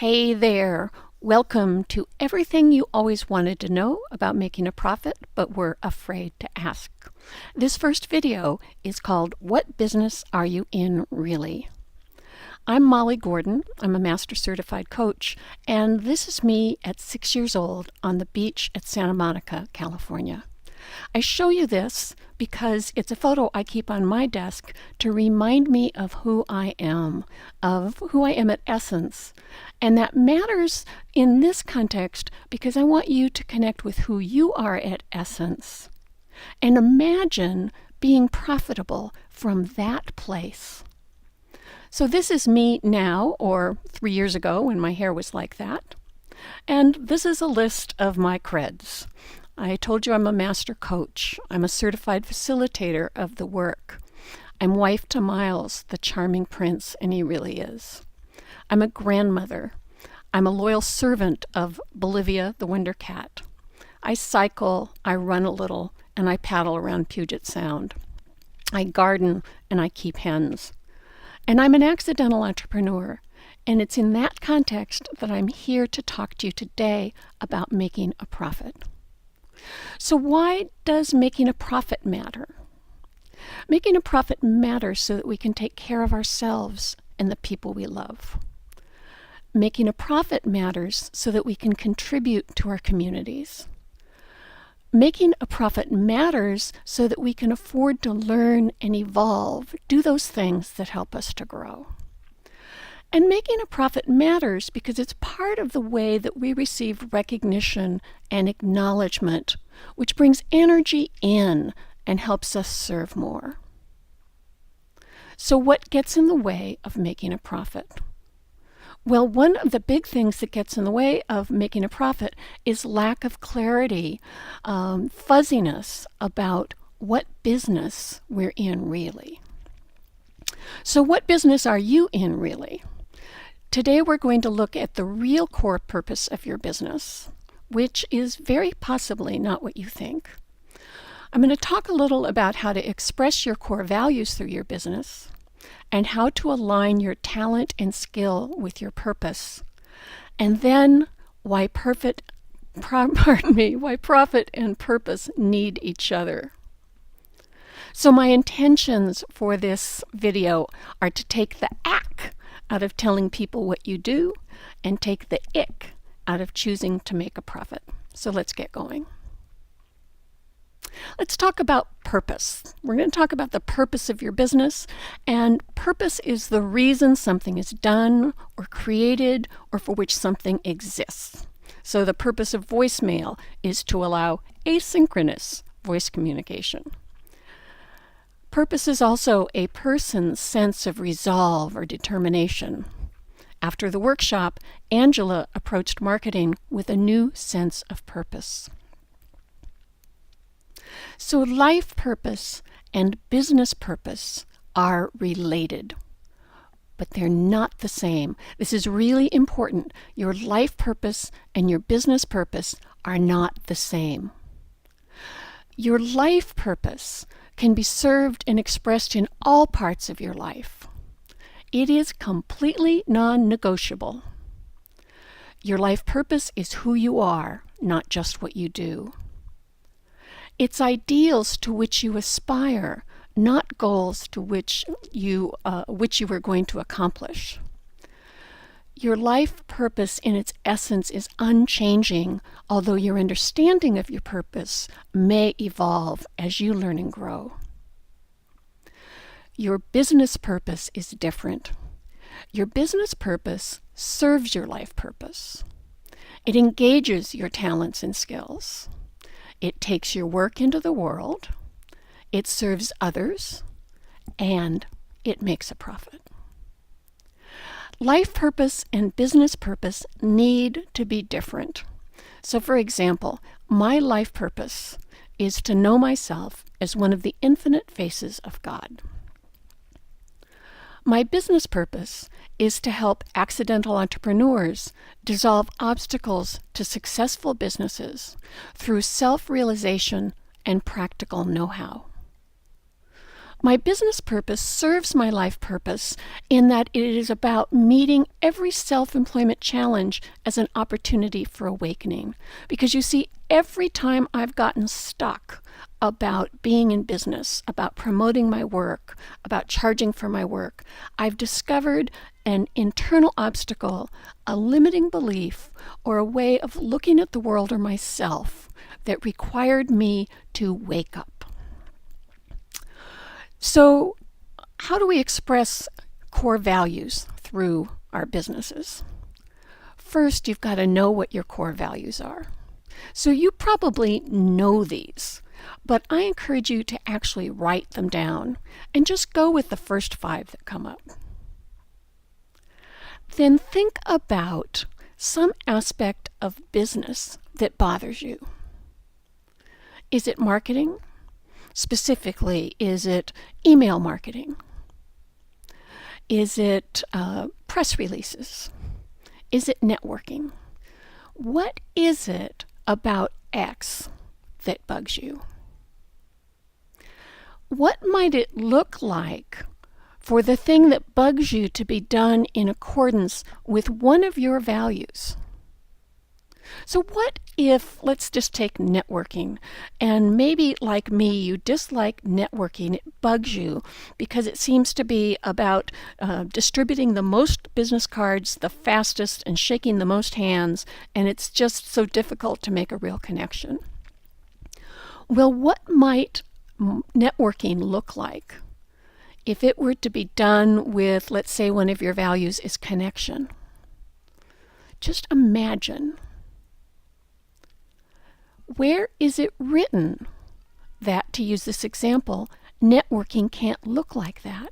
Hey there! Welcome to everything you always wanted to know about making a profit but were afraid to ask. This first video is called What Business Are You In Really? I'm Molly Gordon. I'm a Master Certified Coach, and this is me at 6 years old on the beach at Santa Monica, California. I show you this because it's a photo I keep on my desk to remind me of who I am at essence. And that matters in this context because I want you to connect with who you are at essence and imagine being profitable from that place. So this is me now, or 3 years ago when my hair was like that. And this is a list of my creds. I told you I'm a master coach. I'm a certified facilitator of the work. I'm wife to Miles, the charming prince, and he really is. I'm a grandmother. I'm a loyal servant of Bolivia, the Wonder Cat. I cycle, I run a little, and I paddle around Puget Sound. I garden and I keep hens. And I'm an accidental entrepreneur. And it's in that context that I'm here to talk to you today about making a profit. So why does making a profit matter? Making a profit matters so that we can take care of ourselves and the people we love. Making a profit matters so that we can contribute to our communities. Making a profit matters so that we can afford to learn and evolve, do those things that help us to grow. And making a profit matters because it's part of the way that we receive recognition and acknowledgement, which brings energy in and helps us serve more. So what gets in the way of making a profit? Well, one of the big things that gets in the way of making a profit is lack of clarity, fuzziness about what business we're in really. So what business are you in really? Today we're going to look at the real core purpose of your business, which is very possibly not what you think. I'm going to talk a little about how to express your core values through your business and how to align your talent and skill with your purpose, and then why profit and purpose need each other. So my intentions for this video are to take the ack out of telling people what you do and take the ick out of choosing to make a profit. So let's get going. Let's talk about purpose. We're going to talk about the purpose of your business, and purpose is the reason something is done or created or for which something exists. So the purpose of voicemail is to allow asynchronous voice communication. Purpose is also a person's sense of resolve or determination. After the workshop, Angela approached marketing with a new sense of purpose. So life purpose and business purpose are related, but they're not the same. This is really important. Your life purpose and your business purpose are not the same. Your life purpose can be served and expressed in all parts of your life. It is completely non-negotiable. Your life purpose is who you are, not just what you do. It's ideals to which you aspire, not goals to which you are going to accomplish. Your life purpose in its essence is unchanging, although your understanding of your purpose may evolve as you learn and grow. Your business purpose is different. Your business purpose serves your life purpose. It engages your talents and skills. It takes your work into the world. It serves others, and it makes a profit. Life purpose and business purpose need to be different. So for example, my life purpose is to know myself as one of the infinite faces of God. My business purpose is to help accidental entrepreneurs dissolve obstacles to successful businesses through self-realization and practical know-how. My business purpose serves my life purpose in that it is about meeting every self-employment challenge as an opportunity for awakening. Because you see, every time I've gotten stuck about being in business, about promoting my work, about charging for my work, I've discovered an internal obstacle, a limiting belief, or a way of looking at the world or myself that required me to wake up. So, how do we express core values through our businesses? First, you've got to know what your core values are. So you probably know these, but I encourage you to actually write them down and just go with the first 5 that come up. Then think about some aspect of business that bothers you. Is it marketing? Specifically, is it email marketing? Is it press releases? Is it networking? What is it about X that bugs you? What might it look like for the thing that bugs you to be done in accordance with one of your values? So what if, let's just take networking, and maybe like me, you dislike networking, it bugs you because it seems to be about distributing the most business cards the fastest and shaking the most hands, and it's just so difficult to make a real connection. Well, what might networking look like if it were to be done with, let's say, one of your values is connection? Just imagine. Where is it written that, to use this example, networking can't look like that?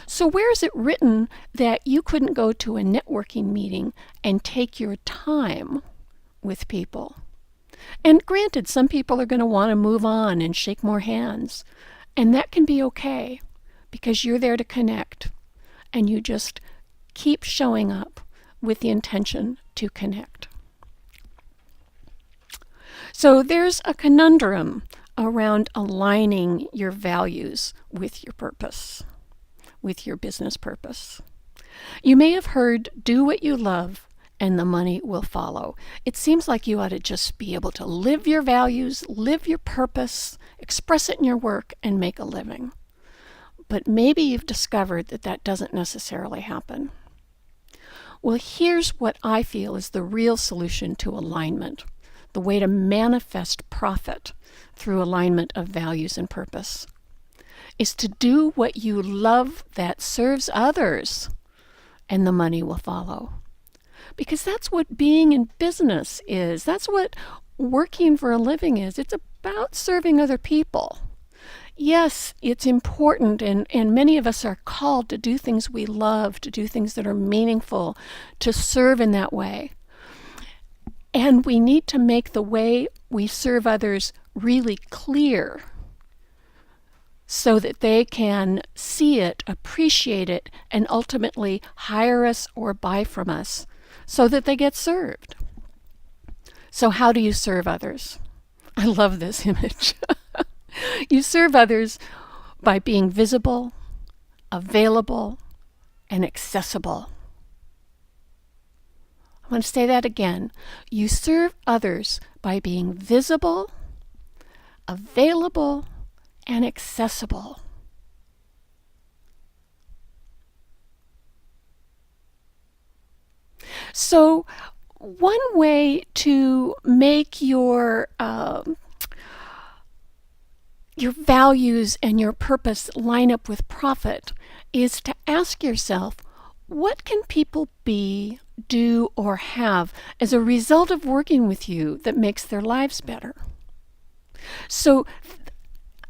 So where is it written that you couldn't go to a networking meeting and take your time with people? And granted, some people are going to want to move on and shake more hands, and that can be okay because you're there to connect, and you just keep showing up with the intention to connect. So there's a conundrum around aligning your values with your purpose, with your business purpose. You may have heard, do what you love and the money will follow. It seems like you ought to just be able to live your values, live your purpose, express it in your work, and make a living. But maybe you've discovered that that doesn't necessarily happen. Well, here's what I feel is the real solution to alignment. The way to manifest profit through alignment of values and purpose is to do what you love that serves others, and the money will follow. Because that's what being in business is. That's what working for a living is. It's about serving other people. Yes, it's important, and many of us are called to do things we love, to do things that are meaningful, to serve in that way. And we need to make the way we serve others really clear so that they can see it, appreciate it, and ultimately hire us or buy from us so that they get served. So how do you serve others? I love this image. You serve others by being visible, available, and accessible. I want to say that again. You serve others by being visible, available, and accessible. So, one way to make your values and your purpose line up with profit is to ask yourself, what can people be, do, or have as a result of working with you that makes their lives better? So I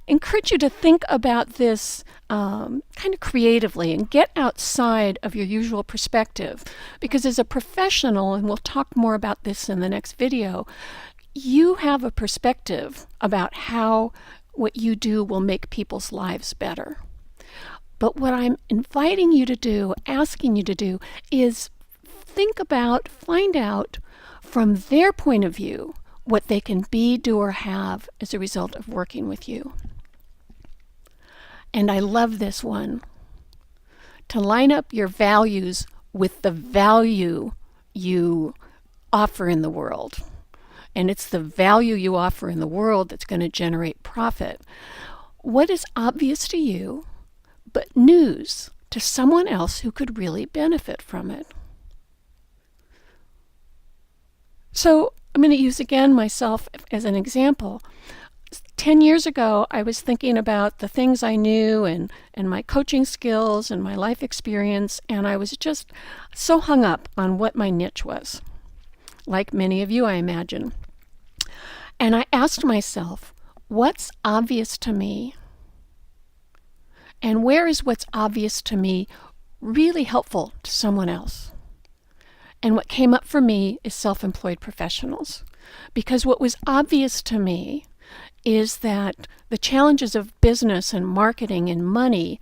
encourage you to think about this kind of creatively and get outside of your usual perspective, because as a professional, and we'll talk more about this in the next video, you have a perspective about how what you do will make people's lives better. But what I'm inviting you to do, asking you to do, is think about, find out from their point of view what they can be, do, or have as a result of working with you. And I love this one. To line up your values with the value you offer in the world. And it's the value you offer in the world that's going to generate profit. What is obvious to you, but news to someone else who could really benefit from it? So I'm going to use again myself as an example. 10 years ago, I was thinking about the things I knew and my coaching skills and my life experience, and I was just so hung up on what my niche was, like many of you, I imagine. And I asked myself, what's obvious to me? And where is what's obvious to me really helpful to someone else? And what came up for me is self-employed professionals. Because what was obvious to me is that the challenges of business and marketing and money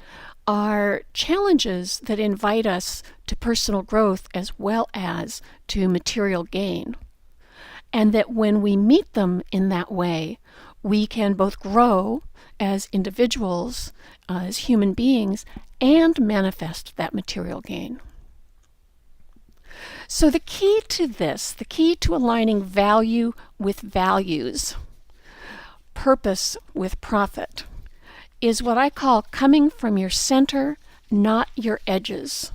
are challenges that invite us to personal growth as well as to material gain. And that when we meet them in that way, we can both grow as individuals, as human beings, and manifest that material gain. So the key to this, the key to aligning value with values, purpose with profit, is what I call coming from your center, not your edges.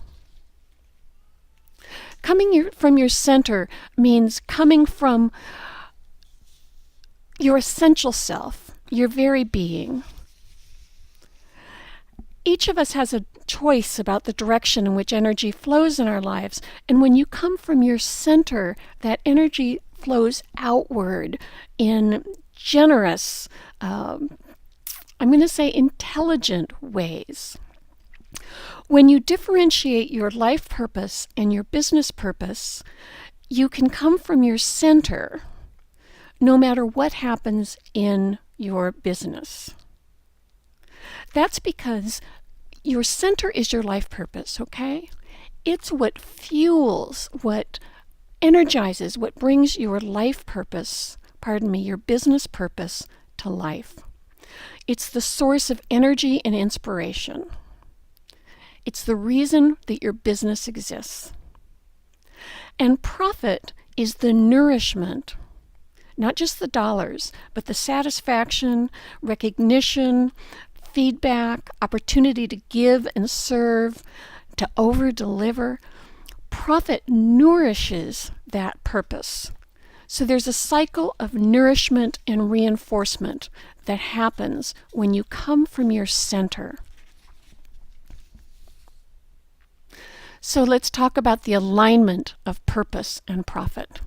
Coming from your center means coming from your essential self, your very being. Each of us has a choice about the direction in which energy flows in our lives. And when you come from your center, that energy flows outward in generous, I'm going to say intelligent ways. When you differentiate your life purpose and your business purpose, you can come from your center no matter what happens in your business. That's because your center is your life purpose, okay? It's what fuels, what energizes, what brings your life purpose, your business purpose to life. It's the source of energy and inspiration. It's the reason that your business exists. And profit is the nourishment, not just the dollars, but the satisfaction, recognition, feedback, opportunity to give and serve, to over-deliver. Profit nourishes that purpose. So there's a cycle of nourishment and reinforcement that happens when you come from your center. So let's talk about the alignment of purpose and profit.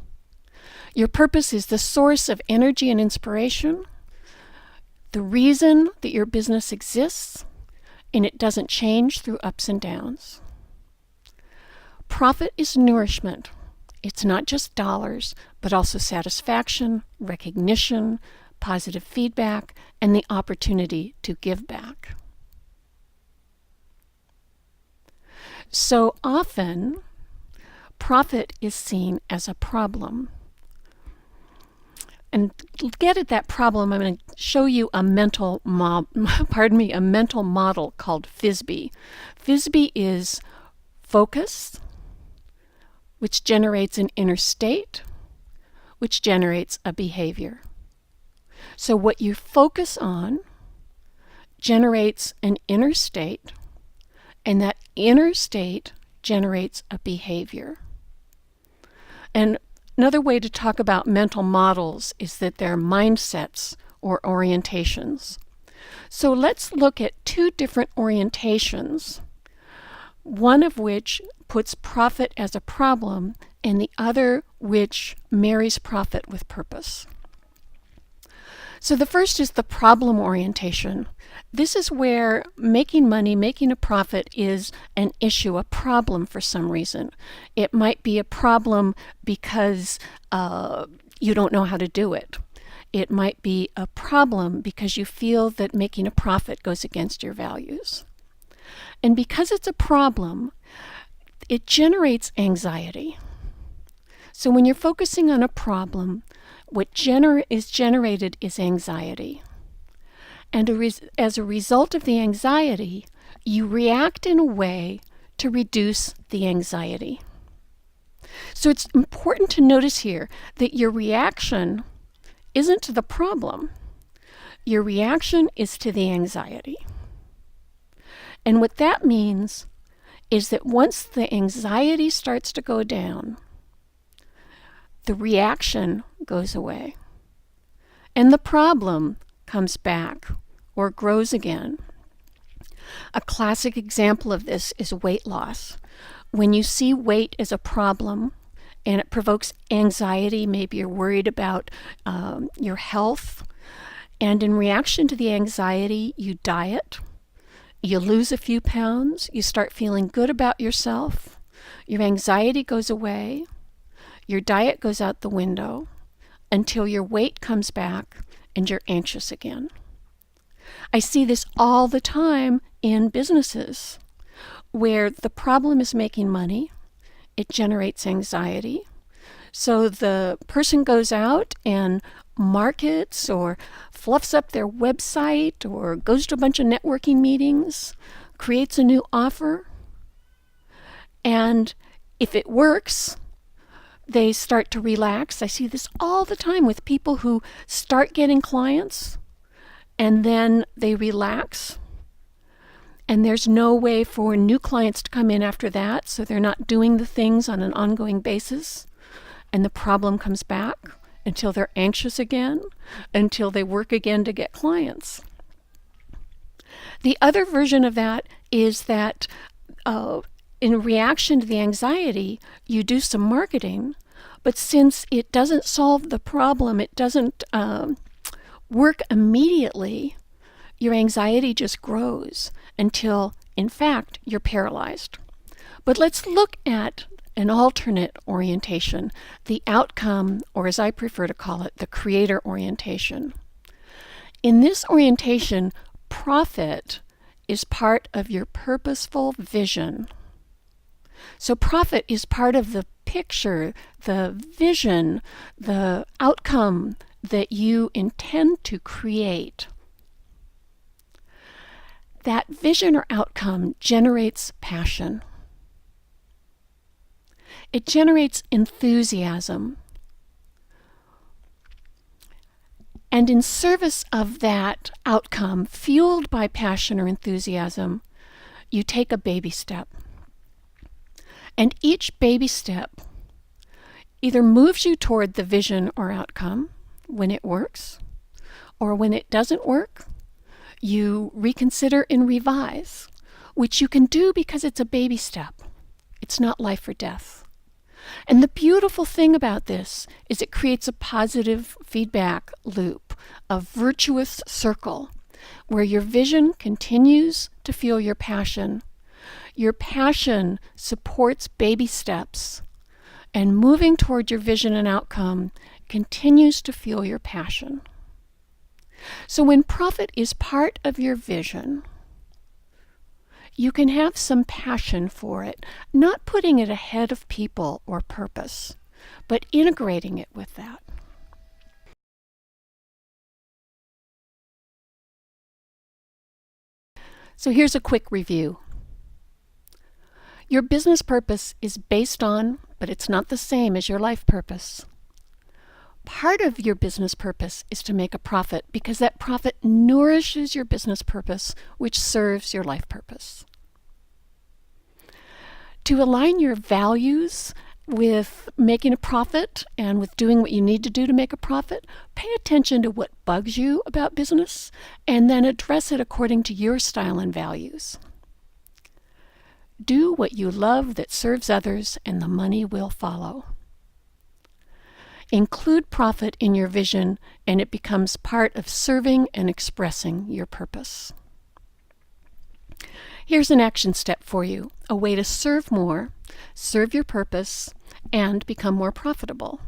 Your purpose is the source of energy and inspiration, the reason that your business exists, and it doesn't change through ups and downs. Profit is nourishment. It's not just dollars, but also satisfaction, recognition, positive feedback, and the opportunity to give back. So often, profit is seen as a problem. And to get at that problem, I'm going to show you a mental model called FISBE. FISBE is focus, which generates an inner state, which generates a behavior. So what you focus on generates an inner state, and that inner state generates a behavior. And another way to talk about mental models is that they're mindsets or orientations. So let's look at two different orientations, one of which puts profit as a problem and the other which marries profit with purpose. So the first is the problem orientation. This is where making money, making a profit is an issue, a problem for some reason. It might be a problem because you don't know how to do it. It might be a problem because you feel that making a profit goes against your values. And because it's a problem, it generates anxiety. So when you're focusing on a problem, what is generated is anxiety. And as a result of the anxiety, you react in a way to reduce the anxiety. So it's important to notice here that your reaction isn't to the problem. Your reaction is to the anxiety. And what that means is that once the anxiety starts to go down, the reaction goes away. And the problem comes back or grows again. A classic example of this is weight loss. When you see weight as a problem and it provokes anxiety, maybe you're worried about your health, and in reaction to the anxiety, you diet, you lose a few pounds, you start feeling good about yourself, your anxiety goes away, your diet goes out the window until your weight comes back and you're anxious again. I see this all the time in businesses where the problem is making money. It generates anxiety. So the person goes out and markets or fluffs up their website or goes to a bunch of networking meetings, creates a new offer, and if it works, they start to relax. I see this all the time with people who start getting clients and then they relax, and there's no way for new clients to come in after that, so they're not doing the things on an ongoing basis, and the problem comes back until they're anxious again, until they work again to get clients. The other version of that is that in reaction to the anxiety, you do some marketing, but since it doesn't solve the problem, it doesn't work immediately, your anxiety just grows until, in fact, you're paralyzed. But let's look at an alternate orientation, the outcome, or as I prefer to call it, the creator orientation. In this orientation, profit is part of your purposeful vision. So profit is part of the picture, the vision, the outcome that you intend to create. That vision or outcome generates passion. It generates enthusiasm. And in service of that outcome, fueled by passion or enthusiasm, you take a baby step. And each baby step either moves you toward the vision or outcome when it works, or when it doesn't work, you reconsider and revise, which you can do because it's a baby step. It's not life or death. And the beautiful thing about this is it creates a positive feedback loop, a virtuous circle, where your vision continues to fuel your passion. Your passion supports baby steps, and moving toward your vision and outcome continues to fuel your passion. So when profit is part of your vision, you can have some passion for it, not putting it ahead of people or purpose, but integrating it with that. So here's a quick review. Your business purpose is based on, but it's not the same as your life purpose. Part of your business purpose is to make a profit because that profit nourishes your business purpose, which serves your life purpose. To align your values with making a profit and with doing what you need to do to make a profit, pay attention to what bugs you about business and then address it according to your style and values. Do what you love that serves others, and the money will follow. Include profit in your vision, and it becomes part of serving and expressing your purpose. Here's an action step for you, a way to serve more, serve your purpose, and become more profitable.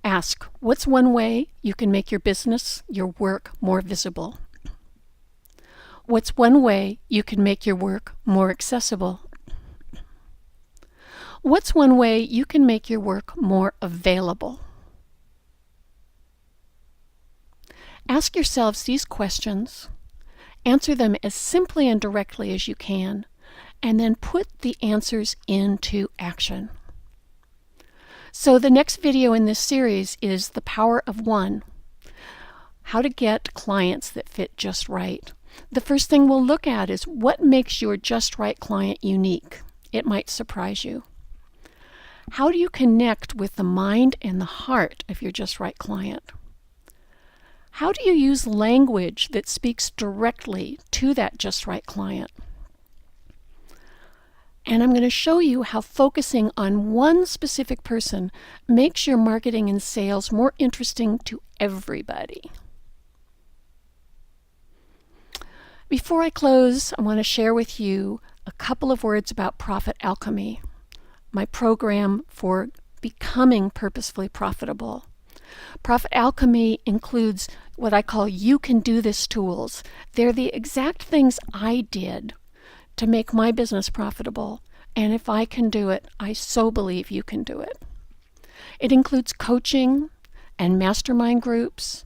Ask, what's one way you can make your business, your work, more visible? What's one way you can make your work more accessible? What's one way you can make your work more available? Ask yourselves these questions, answer them as simply and directly as you can, and then put the answers into action. So the next video in this series is The Power of One, how to get clients that fit just right. The first thing we'll look at is what makes your just right client unique. It might surprise you. How do you connect with the mind and the heart of your just right client? How do you use language that speaks directly to that just right client? And I'm going to show you how focusing on one specific person makes your marketing and sales more interesting to everybody. Before I close, I want to share with you a couple of words about Profit Alchemy, my program for becoming purposefully profitable. Profit Alchemy includes what I call You Can Do This tools. They're the exact things I did to make my business profitable, and if I can do it, I so believe you can do it. It includes coaching and mastermind groups,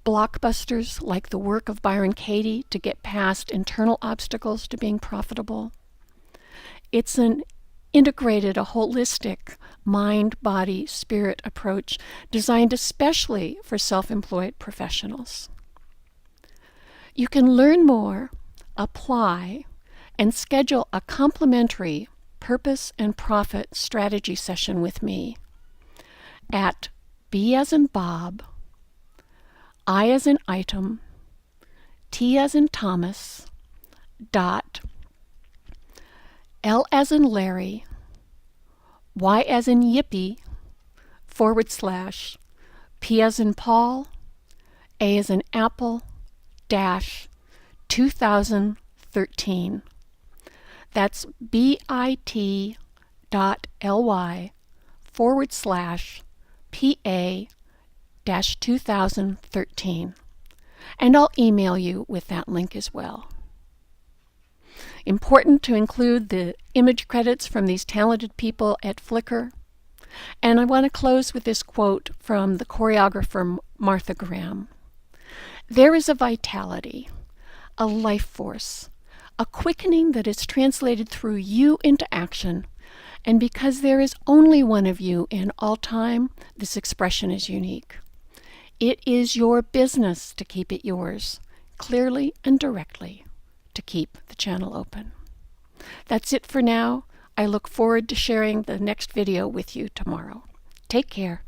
blockbusters like the work of Byron Katie to get past internal obstacles to being profitable. It's an integrated, a holistic mind, body, spirit approach designed especially for self-employed professionals. You can learn more, apply, and schedule a complimentary Purpose and Profit strategy session with me at B as in Bob, I as in item, T as in Thomas, dot, L as in Larry, Y as in Yippee, / P as in Paul, A as in Apple, dash, 2013. That's bit.ly /PA-2013. And I'll email you with that link as well. Important to include the image credits from these talented people at Flickr. And I want to close with this quote from the choreographer Martha Graham. There is a vitality, a life force, a quickening that is translated through you into action, and because there is only one of you in all time, this expression is unique. It is your business to keep it yours, clearly and directly, to keep the channel open. That's it for now. I look forward to sharing the next video with you tomorrow. Take care.